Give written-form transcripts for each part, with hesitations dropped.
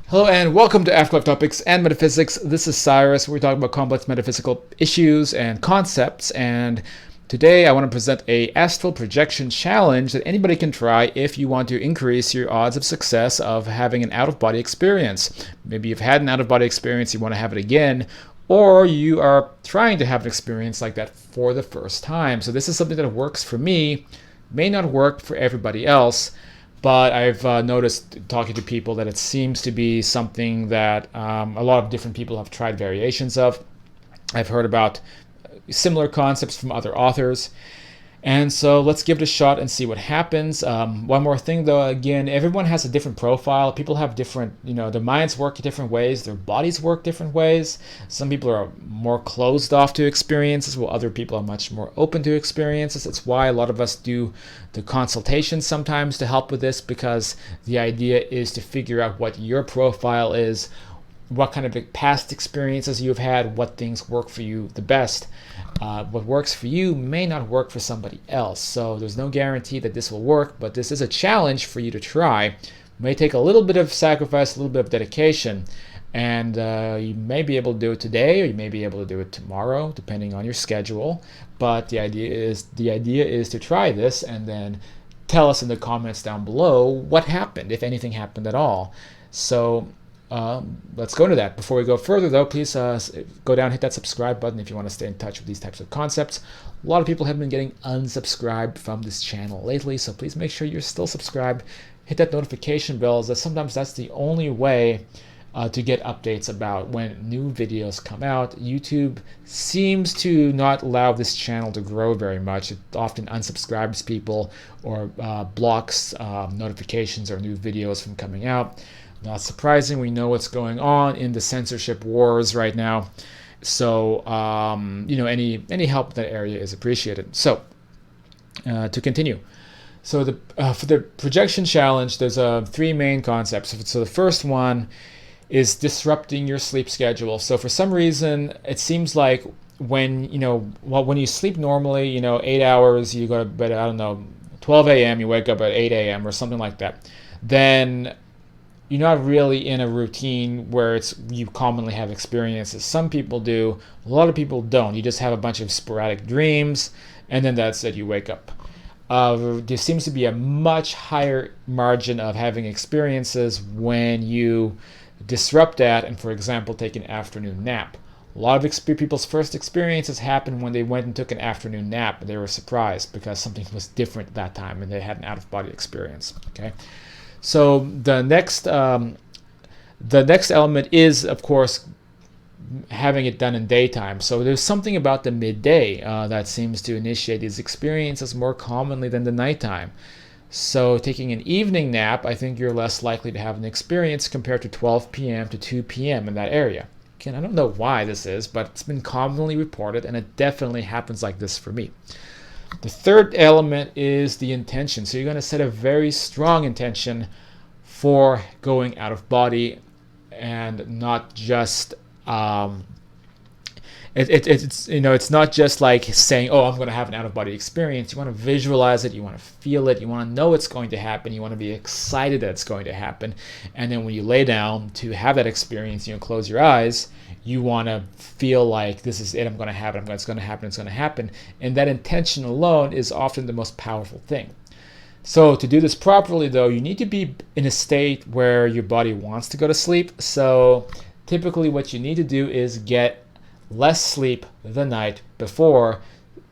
Hello and welcome to Afterlife Topics and Metaphysics. This is Cyrus. We're talking about complex metaphysical issues and concepts, and today I want to present a astral projection challenge that anybody can try if you want to increase your odds of success of having an out-of-body experience. Maybe you've had an out-of-body experience, you want to have it again, or you are trying to have an experience like that for the first time. So this is something that works for me, may not work for everybody else. But I've noticed talking to people that it seems to be something that a lot of different people have tried variations of. I've heard about similar concepts from other authors. And so let's give it a shot and see what happens. One more thing though, again, everyone has a different profile. People have different, their minds work different ways, their bodies work different ways. Some people are more closed off to experiences, while other people are much more open to experiences. That's why a lot of us do the consultations sometimes to help with this, because the idea is to figure out what your profile is, what kind of past experiences you've had, what things work for you the best. What works for you may not work for somebody else. So there's no guarantee that this will work, but this is a challenge for you to try. It may take a little bit of sacrifice, a little bit of dedication, and you may be able to do it today, or you may be able to do it tomorrow, depending on your schedule. But the idea is to try this and then tell us in the comments down below what happened, if anything happened at all. So let's go into that. Before we go further though, please go down and hit that subscribe button if you want to stay in touch with these types of concepts. A lot of people have been getting unsubscribed from this channel lately, so please make sure you're still subscribed. Hit that notification bell, as sometimes that's the only way to get updates about when new videos come out. YouTube seems to not allow this channel to grow very much. It often unsubscribes people or blocks notifications or new videos from coming out. Not surprising, we know what's going on in the censorship wars right now. So, any help in that area is appreciated. So, to continue. So, for the projection challenge, there's three main concepts. So, the first one is disrupting your sleep schedule. So, for some reason, it seems like when you sleep normally, 8 hours, you go to bed at, 12 a.m., you wake up at 8 a.m. or something like that, then you're not really in a routine where you commonly have experiences. Some people do, a lot of people don't. You just have a bunch of sporadic dreams, and then that's it, you wake up. There seems to be a much higher margin of having experiences when you disrupt that and, for example, take an afternoon nap. A lot of people's first experiences happened when they went and took an afternoon nap, and they were surprised because something was different that time and they had an out-of-body experience. Okay. So the next element is, of course, having it done in daytime. So there's something about the midday that seems to initiate these experiences more commonly than the nighttime. So taking an evening nap, I think you're less likely to have an experience compared to 12 p.m. to 2 p.m. in that area. Again, I don't know why this is, but it's been commonly reported, and it definitely happens like this for me. The third element is the intention. So you're going to set a very strong intention for going out of body, and not just it's not just like saying, oh, I'm going to have an out of body experience. You want to visualize it, you want to feel it, you want to know it's going to happen, you want to be excited that it's going to happen, and then when you lay down to have that experience, close your eyes, you want to feel like this is it, I'm going to have it, it's going to happen, and that intention alone is often the most powerful thing. So to do this properly though, you need to be in a state where your body wants to go to sleep. So typically what you need to do is get less sleep the night before,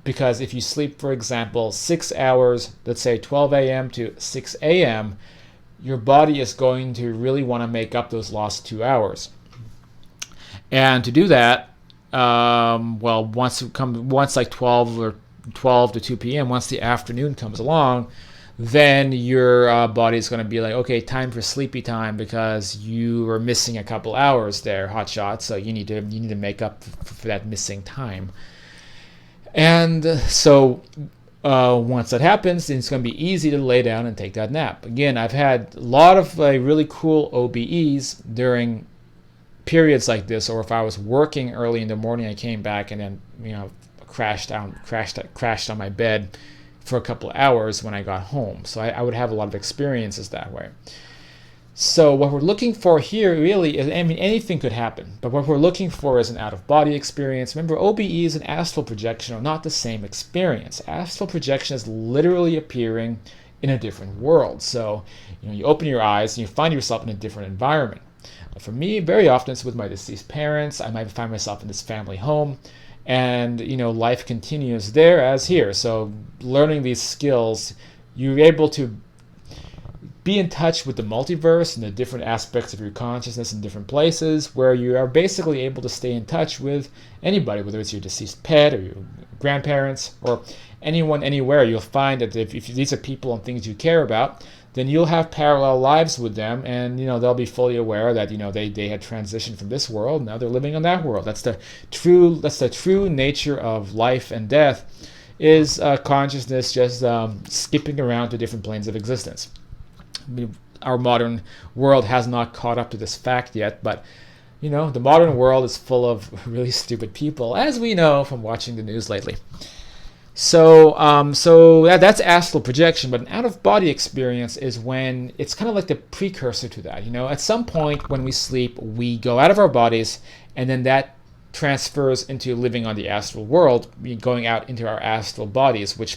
because if you sleep, for example, 6 hours, let's say 12 a.m. to 6 a.m., your body is going to really want to make up those lost 2 hours. And to do that, once like 12 to 2 p.m., once the afternoon comes along, then your body is going to be like, okay, time for sleepy time, because you were missing a couple hours there, hotshot. So you need to make up for that missing time. And so once that happens, then it's going to be easy to lay down and take that nap. Again, I've had a lot of really cool OBEs during periods like this, or if I was working early in the morning, I came back and then crashed on my bed for a couple of hours when I got home. So I would have a lot of experiences that way. So what we're looking for here really is, I mean, anything could happen, but what we're looking for is an out-of-body experience. Remember, OBEs and astral projection are not the same experience. Astral projection is literally appearing in a different world. So, you open your eyes and you find yourself in a different environment. For me, very often it's with my deceased parents. I might find myself in this family home, and life continues there as here. So learning these skills, you're able to be in touch with the multiverse and the different aspects of your consciousness in different places, where you are basically able to stay in touch with anybody, whether it's your deceased pet or your grandparents or anyone anywhere. You'll find that if these are people and things you care about, then you'll have parallel lives with them, and they'll be fully aware that they had transitioned from this world. Now they're living on that world. That's the true nature of life and death, is consciousness just skipping around to different planes of existence. Our modern world has not caught up to this fact yet, but the modern world is full of really stupid people, as we know from watching the news lately. So that's astral projection, but an out-of-body experience is when it's kind of like the precursor to that. At some point when we sleep, we go out of our bodies, and then that transfers into living on the astral world, going out into our astral bodies, which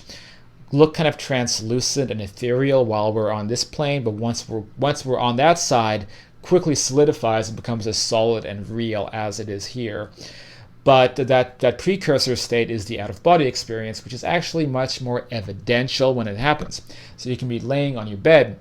look kind of translucent and ethereal while we're on this plane, but once we're on that side, quickly solidifies and becomes as solid and real as it is here. But that precursor state is the out-of-body experience, which is actually much more evidential when it happens. So you can be laying on your bed,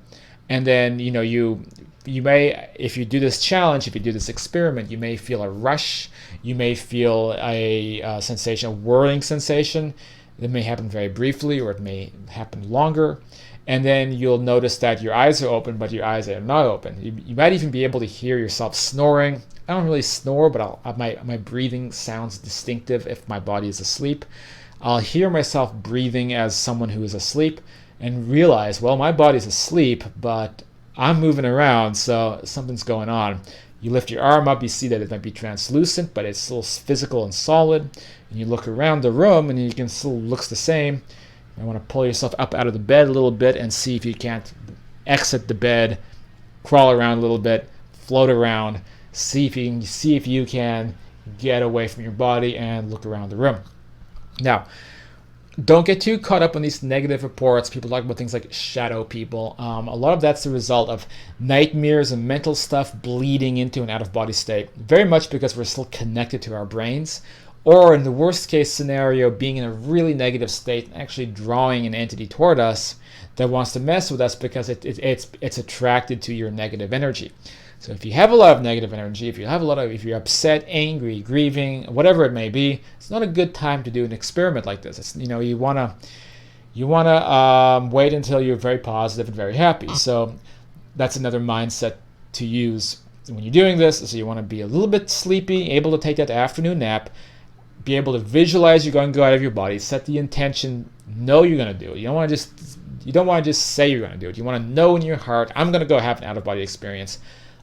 and then you may, if you do this challenge, if you do this experiment, you may feel a rush, you may feel a sensation, a whirling sensation. It may happen very briefly, or it may happen longer. And then you'll notice that your eyes are open, but your eyes are not open. You might even be able to hear yourself snoring. I don't really snore, but my breathing sounds distinctive if my body is asleep. I'll hear myself breathing as someone who is asleep and realize, well, my body's asleep, but I'm moving around, so something's going on. You lift your arm up, you see that it might be translucent, but it's still physical and solid. And you look around the room, and you can still looks the same. You want to pull yourself up out of the bed a little bit and see if you can't exit the bed, crawl around a little bit, float around, see if you can get away from your body and look around the room. Now, don't get too caught up on these negative reports. People talk about things like shadow people. A lot of that's the result of nightmares and mental stuff bleeding into an out-of-body state, very much because we're still connected to our brains, or in the worst case scenario, being in a really negative state and actually drawing an entity toward us that wants to mess with us because it's attracted to your negative energy. So if you have a lot of negative energy, if you're upset, angry, grieving, whatever it may be, it's not a good time to do an experiment like this. You wanna wait until you're very positive and very happy. So that's another mindset to use when you're doing this. So you want to be a little bit sleepy, able to take that afternoon nap, be able to visualize you're going to go out of your body, set the intention, know you're going to do it. You don't want to just say you're going to do it. You want to know in your heart, I'm going to go have an out-of-body experience.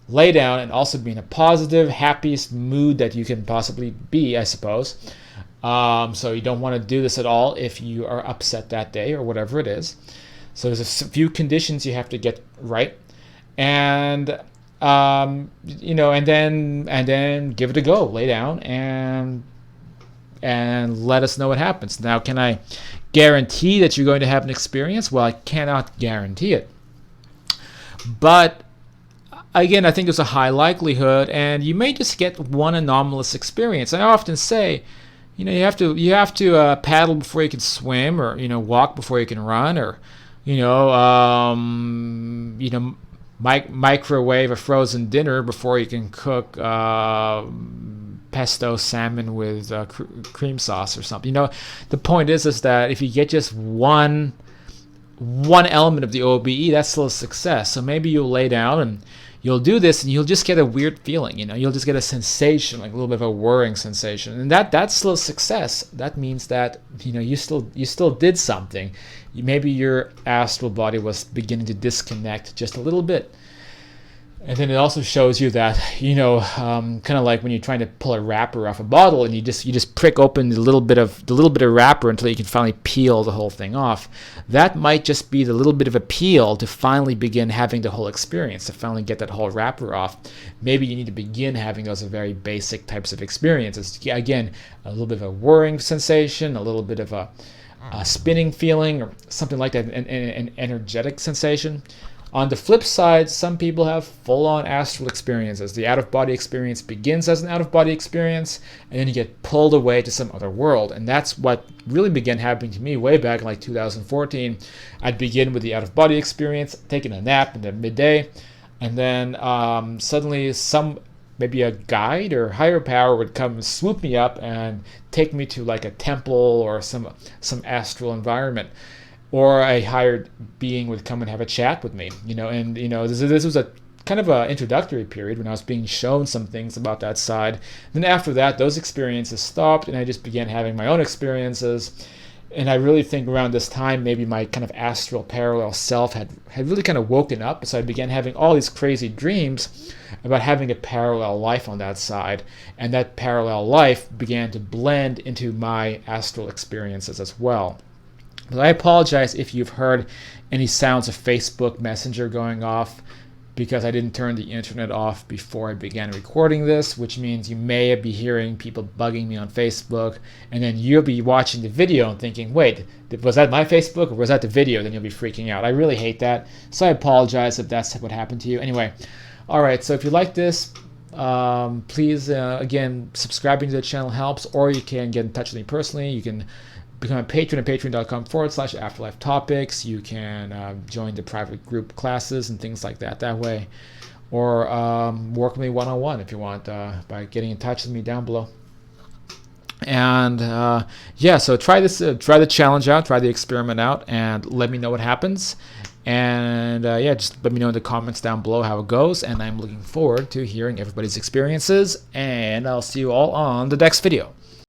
Lay down and also be in a positive, happiest mood that you can possibly be, I suppose. So you don't want to do this at all if you are upset that day or whatever it is. So there's a few conditions you have to get right, and and then give it a go. Lay down and let us know what happens. Now, can I guarantee that you're going to have an experience? Well, I cannot guarantee it, but again, I think there's a high likelihood, and you may just get one anomalous experience. I often say, you have to paddle before you can swim, or walk before you can run, or microwave a frozen dinner before you can cook pesto salmon with cream sauce or something. The point is that if you get just one element of the OBE, that's still a success. So maybe you'll lay down and you'll do this, and you'll just get a weird feeling. You'll just get a sensation, like a little bit of a whirring sensation, and that's still a success. That means that you still did something. Maybe your astral body was beginning to disconnect just a little bit. And then it also shows you that, kind of like when you're trying to pull a wrapper off a bottle, and you just prick open the little bit of wrapper until you can finally peel the whole thing off. That might just be the little bit of a peel to finally begin having the whole experience, to finally get that whole wrapper off. Maybe you need to begin having those very basic types of experiences. Again, a little bit of a whirring sensation, a little bit of a spinning feeling, or something like that, an energetic sensation. On the flip side, some people have full-on astral experiences. The out-of-body experience begins as an out-of-body experience, and then you get pulled away to some other world. And that's what really began happening to me way back in like 2014. I'd begin with the out-of-body experience, taking a nap in the midday, and then suddenly maybe a guide or higher power would come and swoop me up and take me to like a temple or some astral environment. Or a higher being would come and have a chat with me, and this was a kind of an introductory period when I was being shown some things about that side. Then after that, those experiences stopped, and I just began having my own experiences. And I really think around this time, maybe my kind of astral parallel self had really kind of woken up, so I began having all these crazy dreams about having a parallel life on that side, and that parallel life began to blend into my astral experiences as well. I apologize if you've heard any sounds of Facebook Messenger going off, because I didn't turn the internet off before I began recording this, which means you may be hearing people bugging me on Facebook, and then you'll be watching the video and thinking, wait, was that my Facebook or was that the video? Then you'll be freaking out. I really hate that, so I apologize if that's what happened to you. Anyway, all right, so if you like this, please, again, subscribing to the channel helps, or you can get in touch with me personally. You can become a patron at patreon.com/afterlife topics. You can join the private group classes and things like that way, or work with me one-on-one if you want, by getting in touch with me down below. And so try the challenge out, try the experiment out, and let me know what happens. And just let me know in the comments down below how it goes, and I'm looking forward to hearing everybody's experiences, and I'll see you all on the next video.